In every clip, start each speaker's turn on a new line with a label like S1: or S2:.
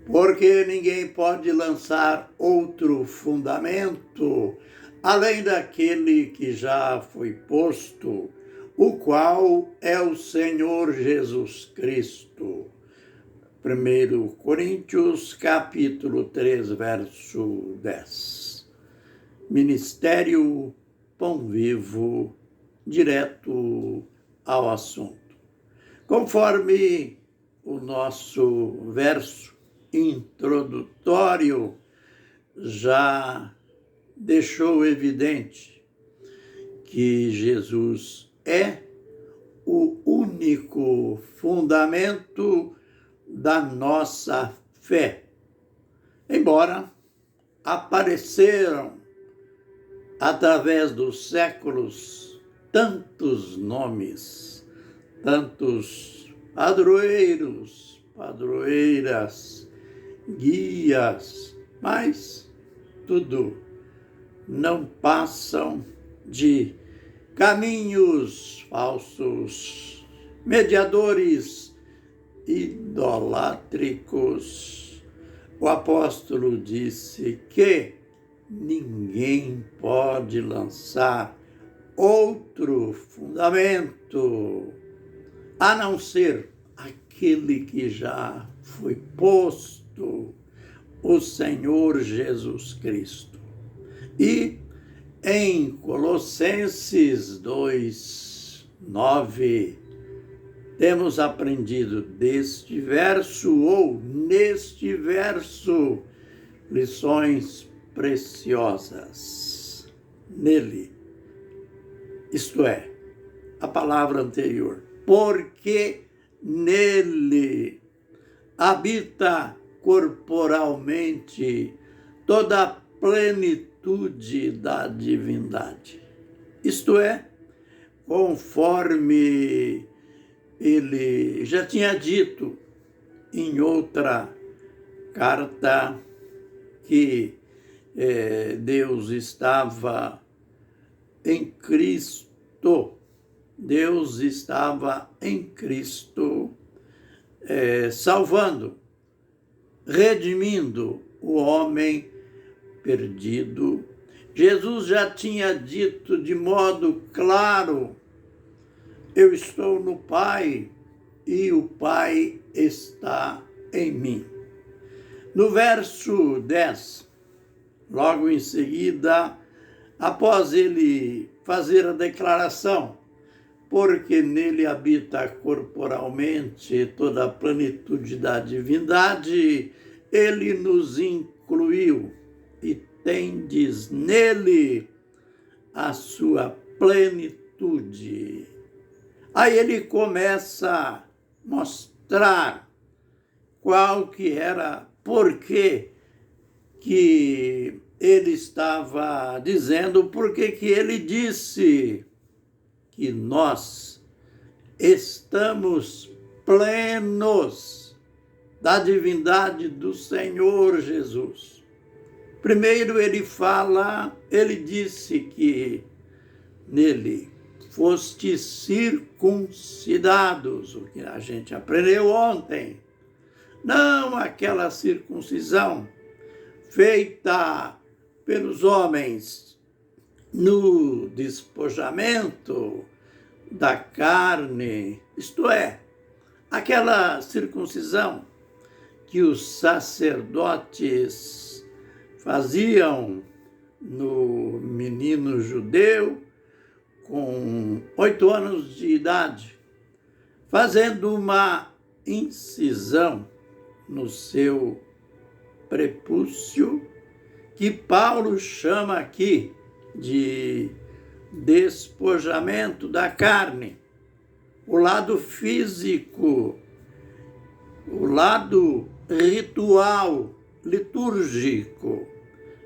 S1: porque ninguém pode lançar outro fundamento além daquele que já foi posto, o qual é o Senhor Jesus Cristo. 1 Coríntios, capítulo 3, verso 10. Ministério Pão Vivo, direto ao assunto. Conforme o nosso verso introdutório já deixou evidente que Jesus é o único fundamento da nossa fé. Embora apareceram através dos séculos tantos nomes, tantos padroeiros, padroeiras, guias, mas tudo não passam de caminhos falsos, mediadores idolátricos. O apóstolo disse que ninguém pode lançar outro fundamento a não ser aquele que já foi posto, o Senhor Jesus Cristo. E em Colossenses 2:9, temos aprendido deste verso, ou neste verso, lições preciosas. Nele, isto é, a palavra anterior, porque nele habita corporalmente toda a plenitude da divindade. Isto é, conforme ele já tinha dito em outra carta, que Deus estava em Cristo. Deus estava em Cristo, salvando, redimindo o homem perdido. Jesus já tinha dito de modo claro: eu estou no Pai e o Pai está em mim. No verso 10, logo em seguida, após ele fazer a declaração, porque nele habita corporalmente toda a plenitude da divindade, ele nos incluiu e tendes nele a sua plenitude. Aí ele começa a mostrar qual que era, por que ele estava dizendo, por que ele disse que nós estamos plenos da divindade do Senhor Jesus. Primeiro ele disse que nele fostes circuncidados, o que a gente aprendeu ontem. Não aquela circuncisão feita pelos homens no despojamento da carne, isto é, aquela circuncisão que os sacerdotes faziam no menino judeu com 8 anos de idade, fazendo uma incisão no seu prepúcio, que Paulo chama aqui de despojamento da carne. O lado físico, o lado ritual, litúrgico.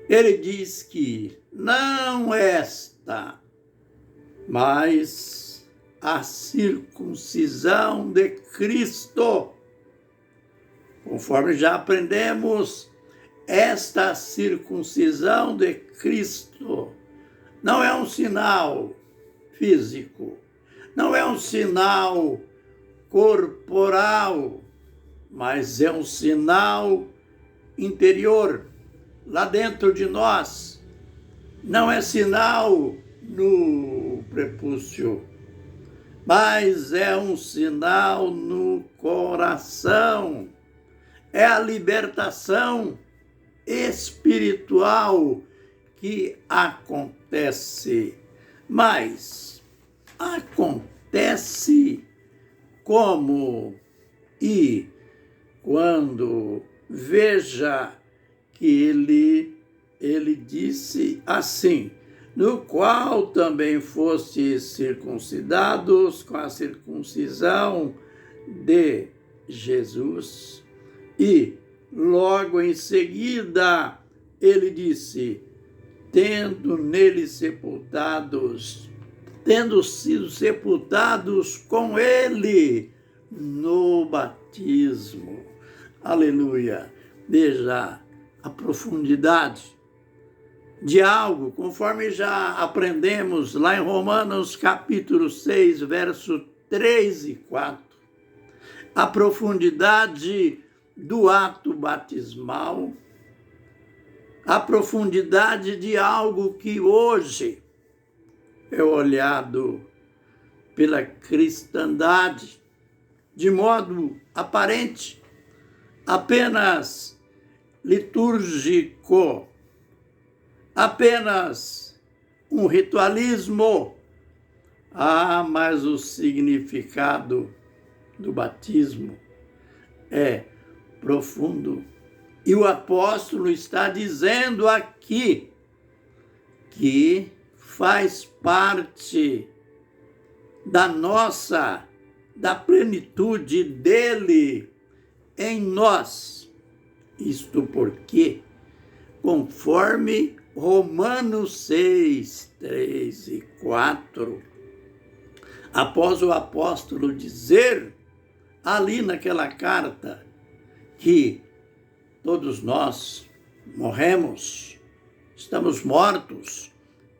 S1: Ele diz que não esta, mas a circuncisão de Cristo. Conforme já aprendemos, esta circuncisão de Cristo não é um sinal físico, não é um sinal corporal, mas é um sinal interior, lá dentro de nós. Não é sinal no prepúcio, mas é um sinal no coração. É a libertação espiritual que acontece. Mas acontece como? E quando? Veja que ele disse assim: no qual também fostes circuncidados com a circuncisão de Jesus. E logo em seguida ele disse: tendo sido sepultados com ele no batismo. Aleluia! Veja a profundidade de algo, conforme já aprendemos lá em Romanos capítulo 6, verso 3 e 4. A profundidade do ato batismal, a profundidade de algo que hoje é olhado pela cristandade de modo aparente, apenas litúrgico, apenas um ritualismo. Mas o significado do batismo é profundo. E o apóstolo está dizendo aqui que faz parte da plenitude dele em nós. Isto porque, conforme Romanos 6, 3 e 4, após o apóstolo dizer ali naquela carta que todos nós morremos, estamos mortos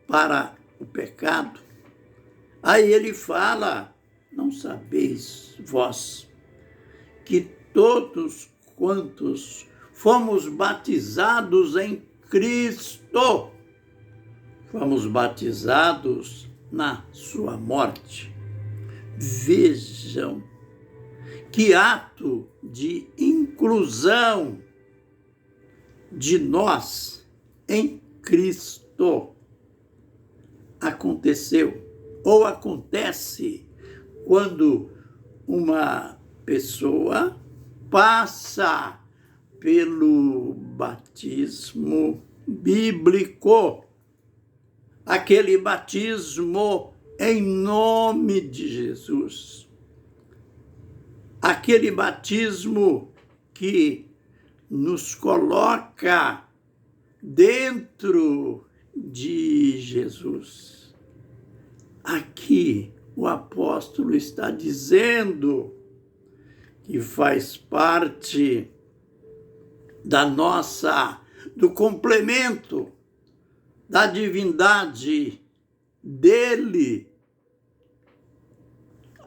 S1: para o pecado. Aí ele fala: não sabeis vós que todos quantos fomos batizados em Cristo, fomos batizados na sua morte. Vejam que ato de inclusão de nós em Cristo aconteceu ou acontece quando uma pessoa passa pelo batismo bíblico, aquele batismo em nome de Jesus, aquele batismo que nos coloca dentro de Jesus. Aqui o apóstolo está dizendo que faz parte do complemento da divindade dele,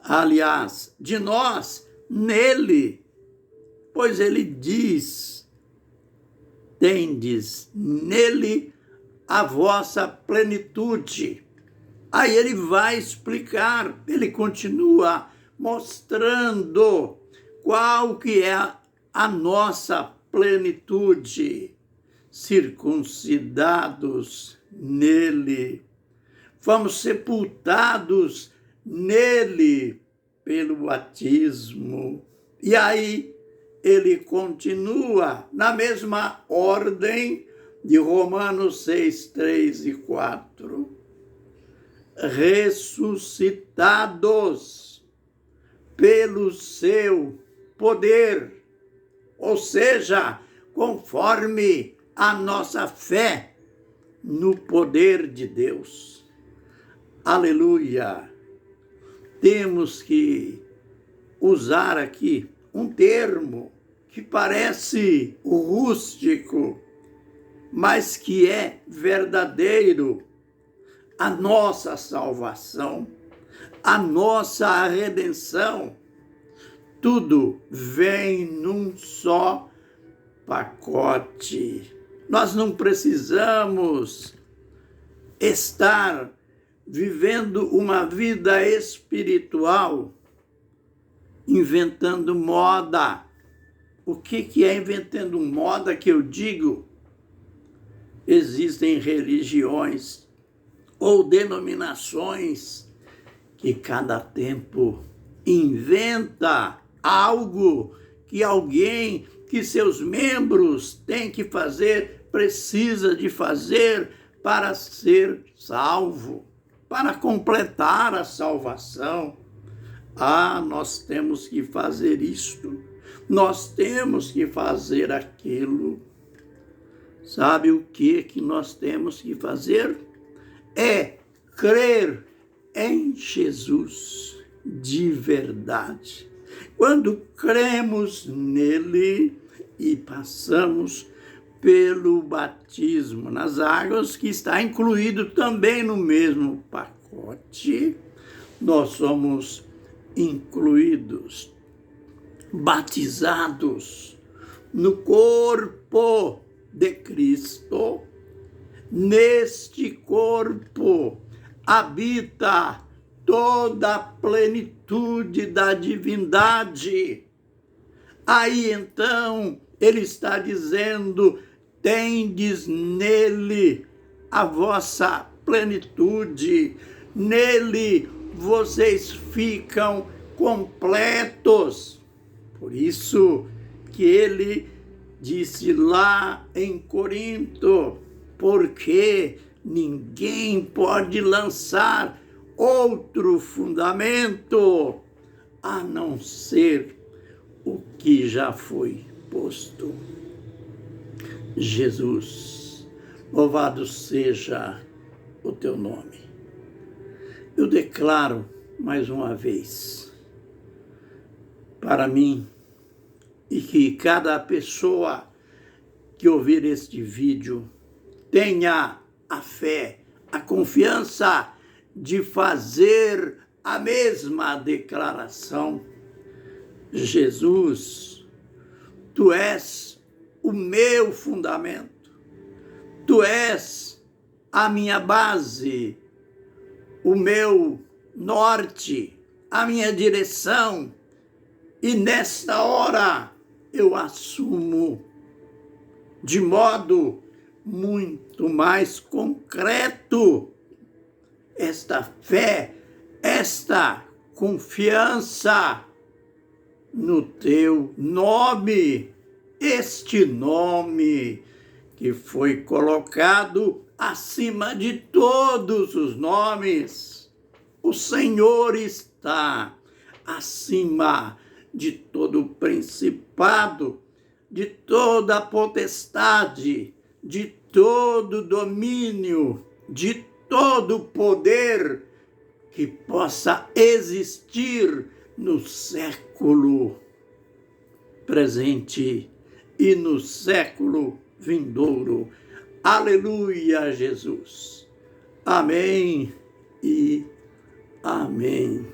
S1: aliás, de nós nele, pois ele diz: tendes nele a vossa plenitude. Aí ele vai explicar, ele continua mostrando qual que é a nossa plenitude. Circuncidados nele, fomos sepultados nele pelo batismo. E aí ele continua na mesma ordem de Romanos 6, 3 e 4. Ressuscitados pelo seu poder, ou seja, conforme a nossa fé no poder de Deus. Aleluia! Temos que usar aqui um termo que parece rústico, mas que é verdadeiro. A nossa salvação, a nossa redenção, tudo vem num só pacote. Nós não precisamos estar vivendo uma vida espiritual inventando moda. O que é inventando moda que eu digo? Existem religiões ou denominações que cada tempo inventa algo que alguém, que seus membros têm que fazer, precisa de fazer para ser salvo, para completar a salvação. Nós temos que fazer isto, nós temos que fazer aquilo. Sabe o que nós temos que fazer? É crer em Jesus de verdade. Quando cremos nele e passamos pelo batismo nas águas, que está incluído também no mesmo pacote, nós somos incluídos, batizados no corpo de Cristo. Neste corpo habita toda a plenitude da divindade. Aí então ele está dizendo: tendes nele a vossa plenitude, nele vocês ficam completos. Por isso que ele disse lá em Corinto: porque ninguém pode lançar outro fundamento a não ser o que já foi posto. Jesus, louvado seja o teu nome. Eu declaro mais uma vez para mim e que cada pessoa que ouvir este vídeo tenha a fé, a confiança de fazer a mesma declaração. Jesus, tu és o meu fundamento, tu és a minha base, o meu norte, a minha direção, e nesta hora eu assumo de modo muito mais concreto esta fé, esta confiança no teu nome, este nome que foi colocado acima de todos os nomes. O Senhor está acima de todo o principado, de toda a potestade, de todo domínio, de todo poder que possa existir no século presente e no século vindouro. Aleluia, Jesus. Amém e amém.